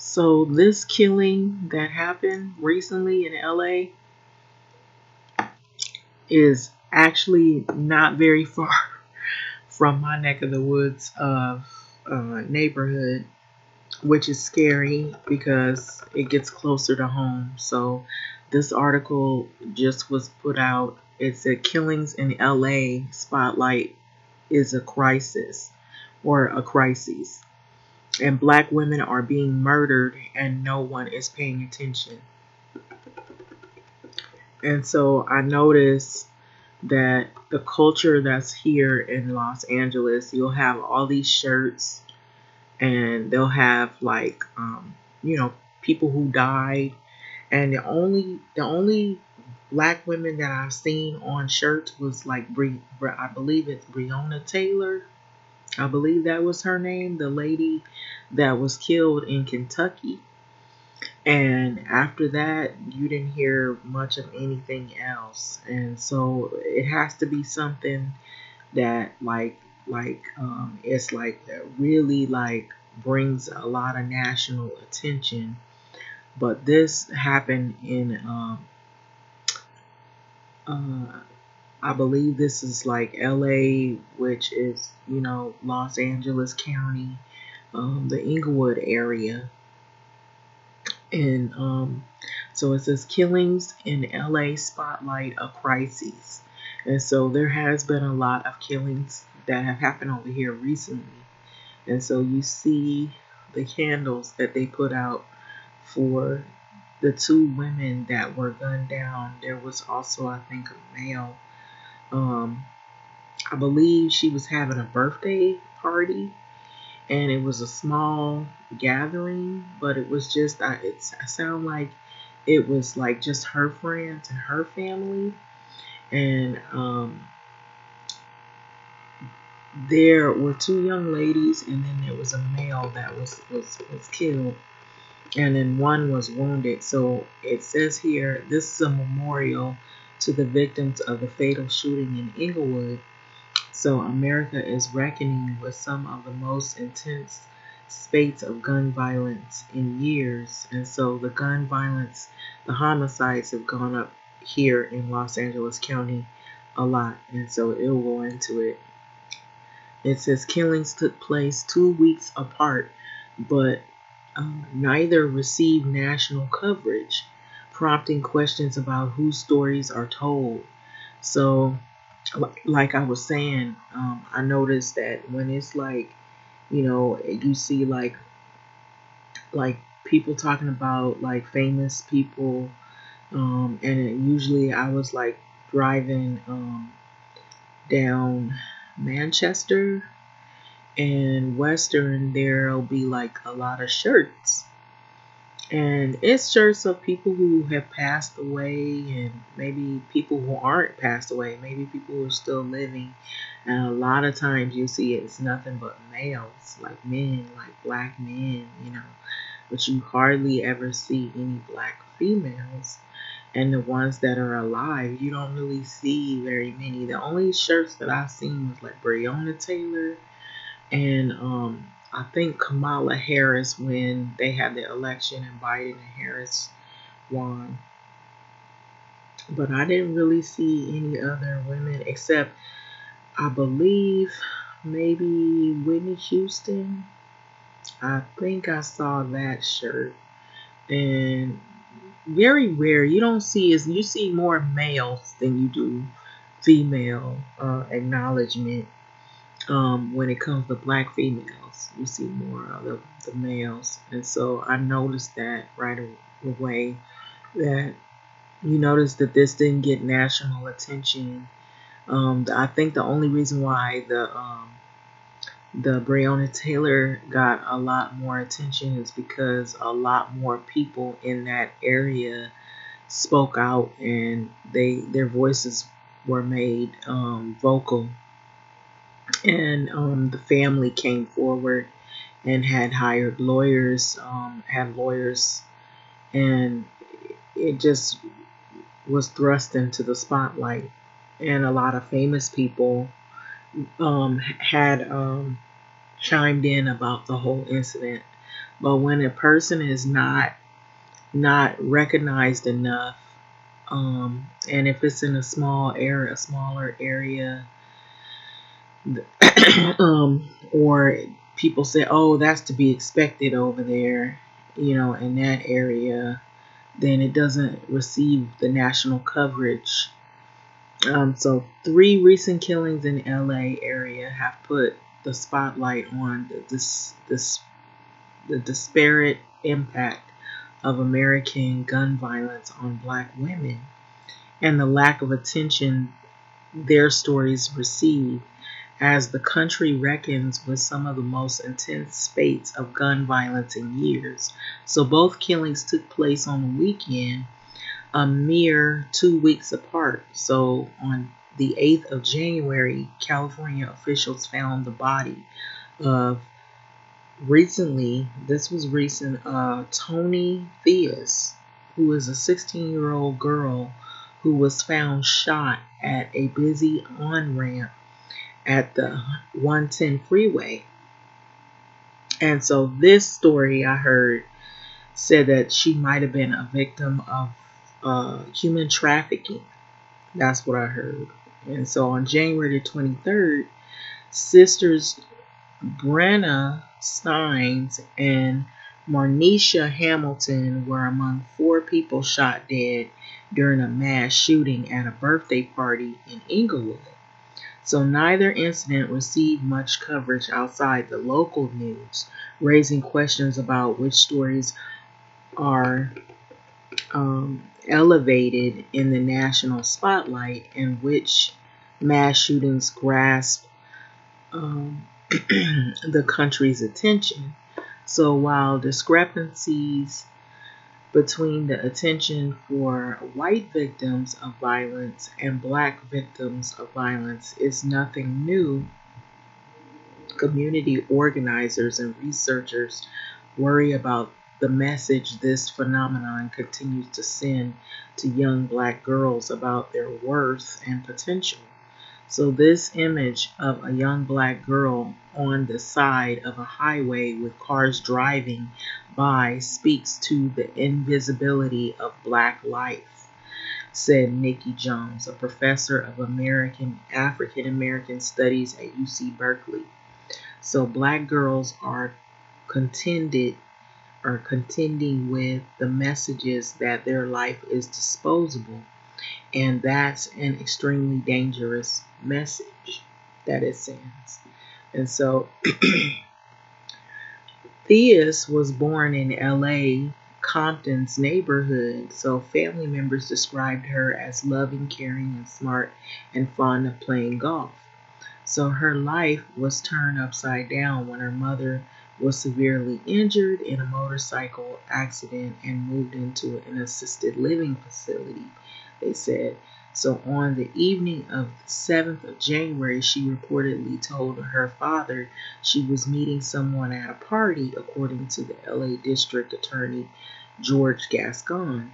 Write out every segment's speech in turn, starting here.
So this killing that happened recently in LA is actually not very far from my neck of the woods of neighborhood, which is scary because it gets closer to home. So this article just was put out. It said killings in LA spotlight is a crisis or a crisis. And black women are being murdered and no one is paying attention. And so I noticed that the culture that's here in Los Angeles, you'll have all these shirts and they'll have like you know, people who died, and the only black women that I've seen on shirts was like I believe it's Breahna Taylor. I believe that was her name, the lady that was killed in Kentucky. And after that, you didn't hear much of anything else. And so it has to be something that it's like that really like brings a lot of national attention. But this happened in uh, I believe this is like LA, which is, you know, Los Angeles County, the Inglewood area. And so it says killings in LA spotlight a crisis. And so there has been a lot of killings that have happened over here recently. And so you see the candles that they put out for the two women that were gunned down. There was also, I think, a male. Um, I believe she was having a birthday party, and it was a small gathering, but it was just, it sounded like it was like just her friends and her family. And there were two young ladies, and then there was a male that was killed, and then one was wounded. So it says here, this is a memorial to the victims of the fatal shooting in Inglewood. So America is reckoning with some of the most intense spates of gun violence in years. And so the gun violence, the homicides have gone up here in Los Angeles County a lot. And so it'll go into it. It says killings took place 2 weeks apart, but neither received national coverage, prompting questions about whose stories are told. So, like I was saying, I noticed that when it's like, you know, you see like people talking about like famous people, and usually I was like driving down Manchester and Western, there'll be like a lot of shirts. And it's shirts of people who have passed away, and maybe people who aren't passed away, maybe people who are still living. And a lot of times you see it's nothing but males, like men, like black men, you know. But you hardly ever see any black females. And the ones that are alive, you don't really see very many. The only shirts that I've seen was like Breonna Taylor and I think Kamala Harris when they had the election and Biden and Harris won. But I didn't really see any other women except I believe maybe Whitney Houston. I think I saw that shirt. And very rare. You don't see as you see more males than you do female acknowledgement. When it comes to black females, you see more of the males. And so I noticed that right away that you notice that this didn't get national attention. I think the only reason why the Breonna Taylor got a lot more attention is because a lot more people in that area spoke out and their voices were made vocal, and the family came forward and had hired lawyers, had lawyers, and it just was thrust into the spotlight. And a lot of famous people had chimed in about the whole incident. But when a person is not recognized enough, and if it's in a smaller area, or people say, "Oh, that's to be expected over there," in that area, then it doesn't receive the national coverage. So 3 recent killings in LA area have put the spotlight on the disparate impact of American gun violence on Black women and the lack of attention their stories receive as the country reckons with some of the most intense spates of gun violence in years. So both killings took place on the weekend, a mere 2 weeks apart. So on the 8th of January, California officials found the body of this was recent, Tioni Theus, who is a 16-year-old girl who was found shot at a busy on-ramp at the 110 freeway. And so this story I heard said that she might have been a victim of human trafficking. That's what I heard. And so on January the 23rd, sisters Breahna Stines and Marneysha Hamilton were among 4 people shot dead during a mass shooting at a birthday party in Inglewood. So neither incident received much coverage outside the local news, raising questions about which stories are elevated in the national spotlight and which mass shootings grasp the country's attention. So while discrepancies between the attention for white victims of violence and Black victims of violence is nothing new, community organizers and researchers worry about the message this phenomenon continues to send to young Black girls about their worth and potential. So this image of a young Black girl on the side of a highway with cars driving by speaks to the invisibility of Black life, said Nikki Jones, a professor of African American Studies at UC Berkeley. So Black girls are contending with the messages that their life is disposable. And that's an extremely dangerous message that it sends. And so Theus was born in LA, Compton's neighborhood. So family members described her as loving, caring, and smart, and fond of playing golf. So her life was turned upside down when her mother was severely injured in a motorcycle accident and moved into an assisted living facility, they said. So on the evening of the 7th of January, she reportedly told her father she was meeting someone at a party, according to the LA District Attorney George Gascon.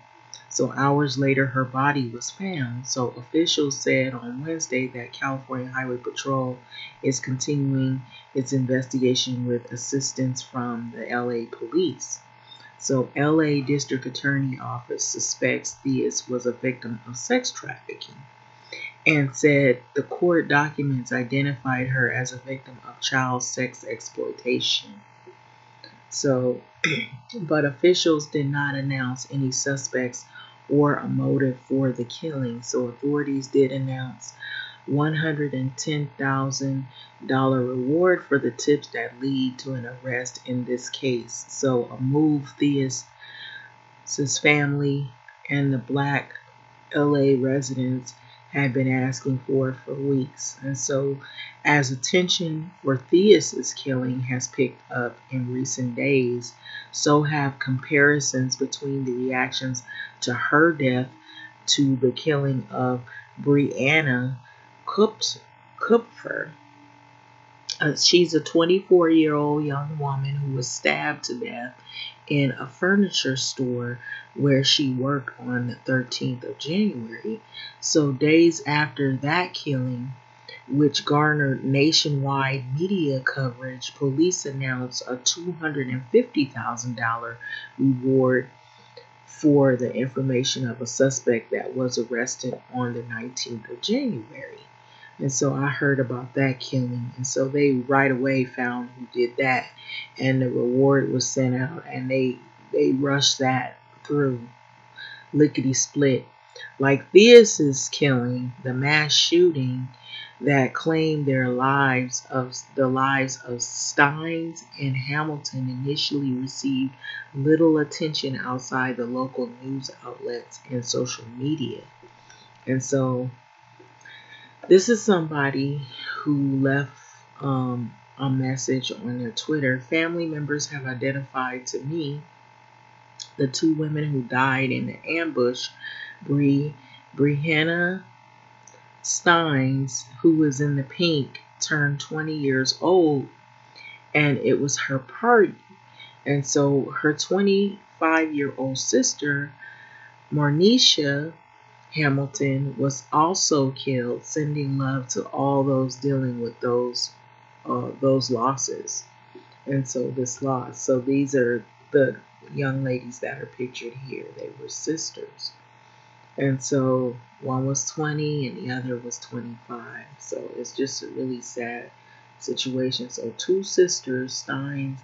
So hours later, her body was found. So officials said on Wednesday that California Highway Patrol is continuing its investigation with assistance from the LA police. So LA District Attorney Office suspects Theus was a victim of sex trafficking and said the court documents identified her as a victim of child sex exploitation. So, but officials did not announce any suspects or a motive for the killing. So authorities did announce $110,000 reward for the tips that lead to an arrest in this case. So a move Theus's family and the Black LA residents had been asking for weeks. And so as attention for Theus's killing has picked up in recent days, so have comparisons between the reactions to her death to the killing of Breahna Kupfer. She's a 24-year-old young woman who was stabbed to death in a furniture store where she worked on the 13th of January. So days after that killing, which garnered nationwide media coverage. Police announced a $250,000 reward for the information of a suspect that was arrested on the 19th of January. And so I heard about that killing. And so they right away found who did that. And the reward was sent out. And they rushed that through lickety split. Like Theus's killing, the mass shooting that claimed the lives of Stines and Hamilton initially received little attention outside the local news outlets and social media. And so this is somebody who left a message on their Twitter. Family members have identified to me the two women who died in the ambush. Breahna Stines, who was in the pink, turned 20 years old, and it was her party. And so her 25-year-old sister, Marneysha Hamilton, was also killed, sending love to all those dealing with those losses. And so this loss. So these are the young ladies that are pictured here. They were sisters. And so one was 20 and the other was 25. So it's just a really sad situation. So two sisters, Stines,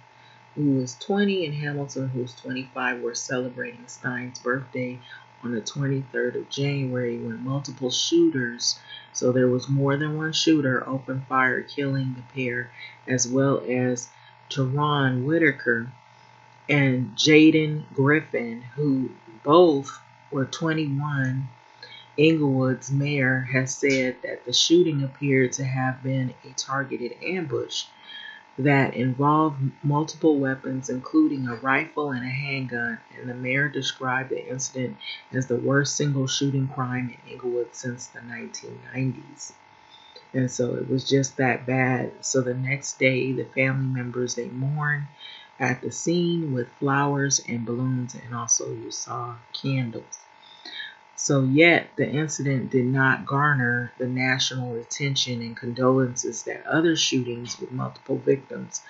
who was 20, and Hamilton, who was 25, were celebrating Stines' birthday on the 23rd of January when multiple shooters, so there was more than one shooter, opened fire, killing the pair, as well as Teron Whitaker and Jaden Griffin, who both were 21. Inglewood's mayor has said that the shooting appeared to have been a targeted ambush that involved multiple weapons, including a rifle and a handgun, and the mayor described the incident as the worst single shooting crime in Inglewood since the 1990s. And so it was just that bad. So the next day, the family members, they mourned at the scene with flowers and balloons, and also you saw candles. So yet the incident did not garner the national attention and condolences that other shootings with multiple victims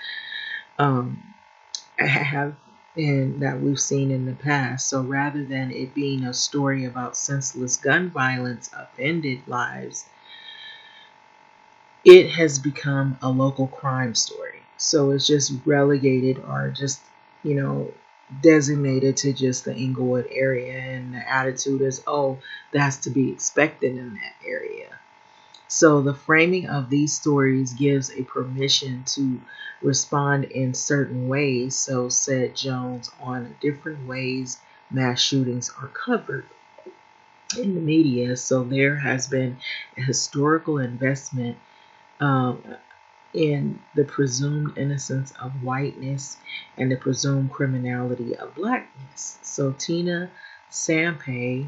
have and that we've seen in the past. So rather than it being a story about senseless gun violence upended lives, it has become a local crime story. So it's just relegated or just, designated to just the Inglewood area. And the attitude is, oh, that's to be expected in that area. So the framing of these stories gives a permission to respond in certain ways. So said Jones on different ways mass shootings are covered in the media. So there has been a historical investment in the presumed innocence of whiteness and the presumed criminality of blackness. So Tina Sampe,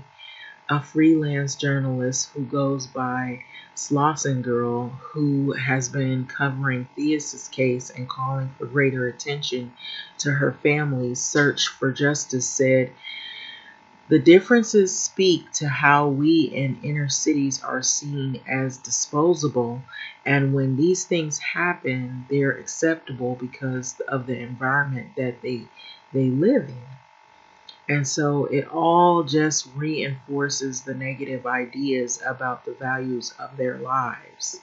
a freelance journalist who goes by Slauson Girl, who has been covering Theus's case and calling for greater attention to her family's search for justice, said, "The differences speak to how we in inner cities are seen as disposable, and when these things happen, they're acceptable because of the environment that they live in." And so it all just reinforces the negative ideas about the values of their lives.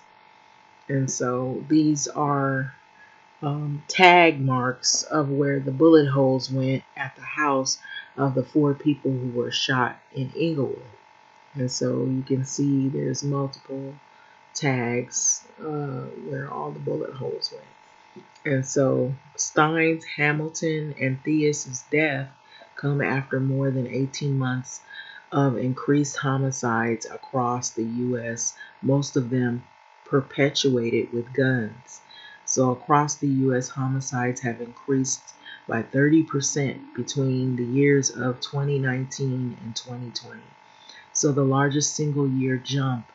And so these are tag marks of where the bullet holes went at the house of the 4 people who were shot in Inglewood. And so you can see there's multiple tags where all the bullet holes went. And so Stines, Hamilton, and Theus's death come after more than 18 months of increased homicides across the U.S., most of them perpetuated with guns. So across the U.S., homicides have increased by 30% between the years of 2019 and 2020. So the largest single year jump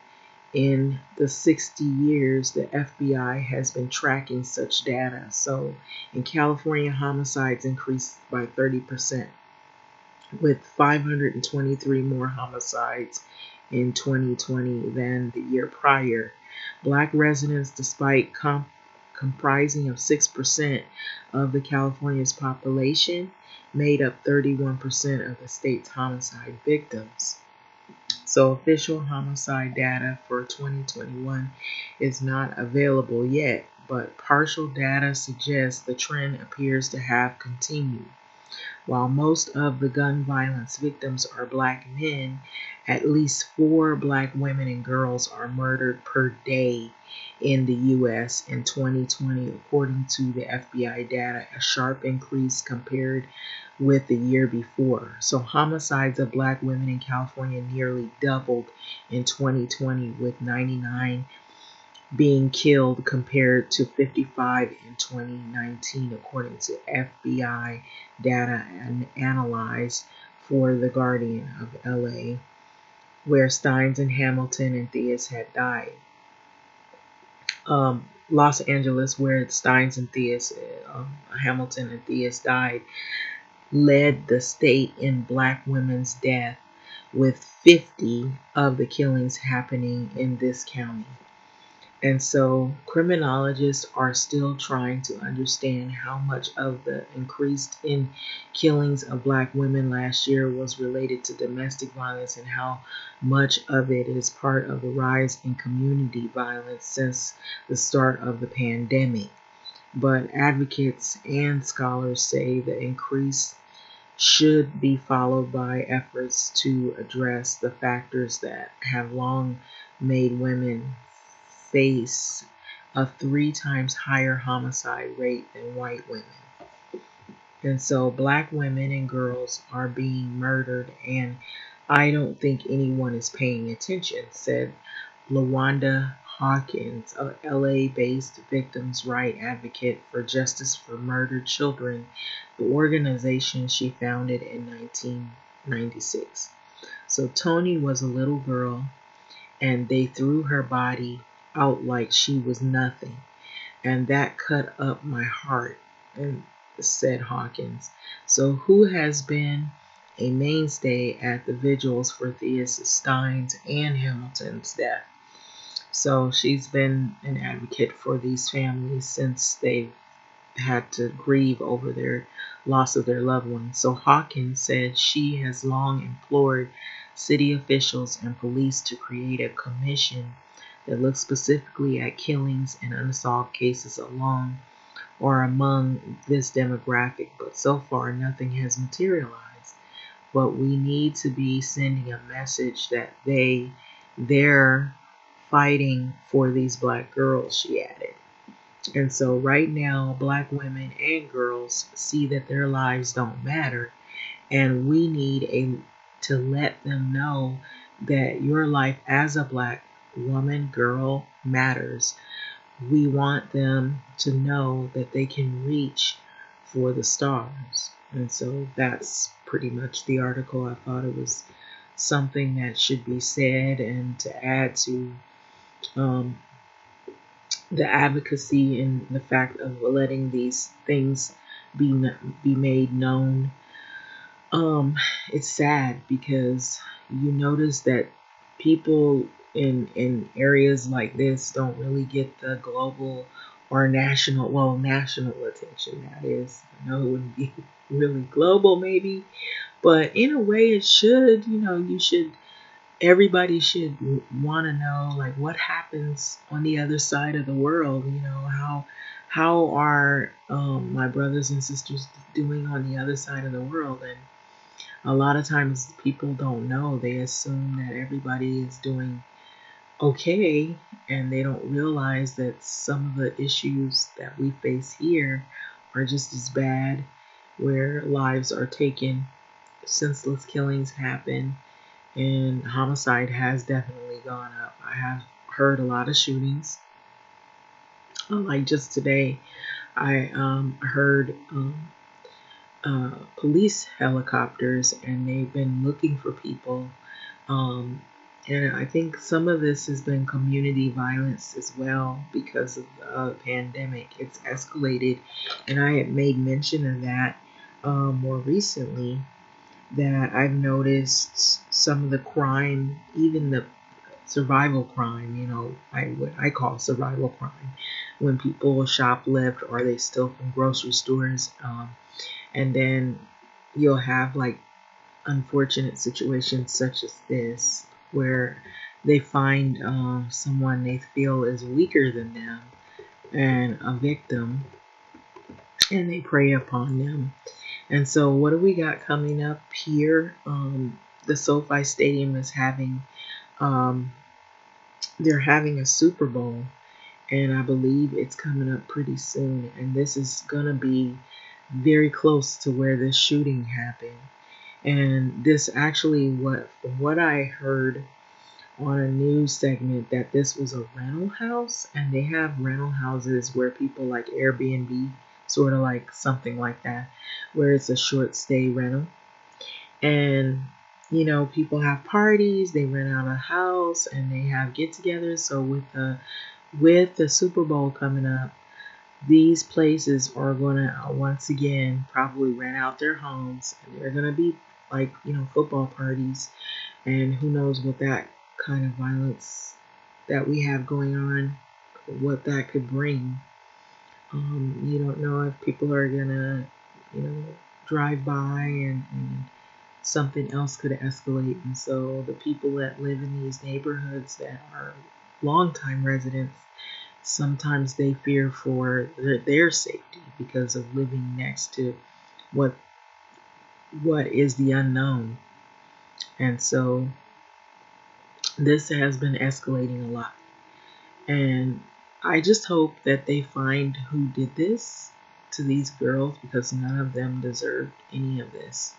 in the 60 years the FBI has been tracking such data. So in California, homicides increased by 30%, with 523 more homicides in 2020 than the year prior. Black residents, despite comprising of 6% of the California's population, made up 31% of the state's homicide victims. So official homicide data for 2021 is not available yet, but partial data suggests the trend appears to have continued. While most of the gun violence victims are black men, at least 4 black women and girls are murdered per day in the U.S. in 2020, according to the FBI data, a sharp increase compared with the year before. So homicides of black women in California nearly doubled in 2020, with 99 being killed compared to 55 in 2019, according to FBI data and analyzed for The Guardian of LA, where Stines and Hamilton and Theus had died. Los Angeles, where Stines and Theus, Hamilton and Theus died, led the state in black women's death, with 50 of the killings happening in this county. And so criminologists are still trying to understand how much of the increase in killings of black women last year was related to domestic violence and how much of it is part of the rise in community violence since the start of the pandemic. But advocates and scholars say the increase should be followed by efforts to address the factors that have long made women face a 3 times higher homicide rate than white women. And so black women and girls are being murdered, and I don't think anyone is paying attention, said LaWanda Hawkins, a LA-based victims' rights advocate for justice for murdered children, the organization she founded in 1996. So Toni was a little girl, and they threw her body out like she was nothing, and that cut up my heart, and said Hawkins. So who has been a mainstay at the vigils for Theus, Stines, and Hamilton's death? So she's been an advocate for these families since they had to grieve over their loss of their loved ones. So Hawkins said she has long implored city officials and police to create a commission that looks specifically at killings and unsolved cases along or among this demographic, but so far nothing has materialized. But we need to be sending a message that they're fighting for these black girls, she added. And so right now, black women and girls see that their lives don't matter, and we need to let them know that your life as a black woman, girl, matters. We want them to know that they can reach for the stars. And so that's pretty much the article. I thought it was something that should be said, and to add to the advocacy and the fact of letting these things be made known. It's sad because you notice that people in areas like this don't really get the global or national attention, that is. I know it wouldn't be really global maybe, but in a way it should. Everybody should want to know, like, what happens on the other side of the world. How are my brothers and sisters doing on the other side of the world? And a lot of times people don't know. They assume that everybody is doing okay, and they don't realize that some of the issues that we face here are just as bad, where lives are taken, senseless killings happen, and homicide has definitely gone up. I have heard a lot of shootings. Like just today, I heard police helicopters, and they've been looking for people. And I think some of this has been community violence as well because of the pandemic. It's escalated, and I had made mention of that more recently, that I've noticed some of the crime, even the survival crime, what I call survival crime, when people shoplift or they steal from grocery stores, and then you'll have like unfortunate situations such as this where they find someone they feel is weaker than them and a victim, and they prey upon them. And so, what do we got coming up here? The SoFi Stadium is having um, they're having a Super Bowl, and I believe it's coming up pretty soon. And this is gonna be very close to where this shooting happened. And this actually, from what I heard on a news segment, that this was a rental house, and they have rental houses where people like Airbnb, sort of like something like that, where it's a short stay rental. And people have parties, they rent out a house, and they have get-togethers. So with the Super Bowl coming up, these places are going to once again probably rent out their homes, and they're going to be like football parties, and who knows what that kind of violence that we have going on, what that could bring. You don't know if people are going to drive by, and something else could escalate. And so the people that live in these neighborhoods that are longtime residents, sometimes they fear for their safety because of living next to what is the unknown. And so this has been escalating a lot. And I just hope that they find who did this to these girls, because none of them deserved any of this.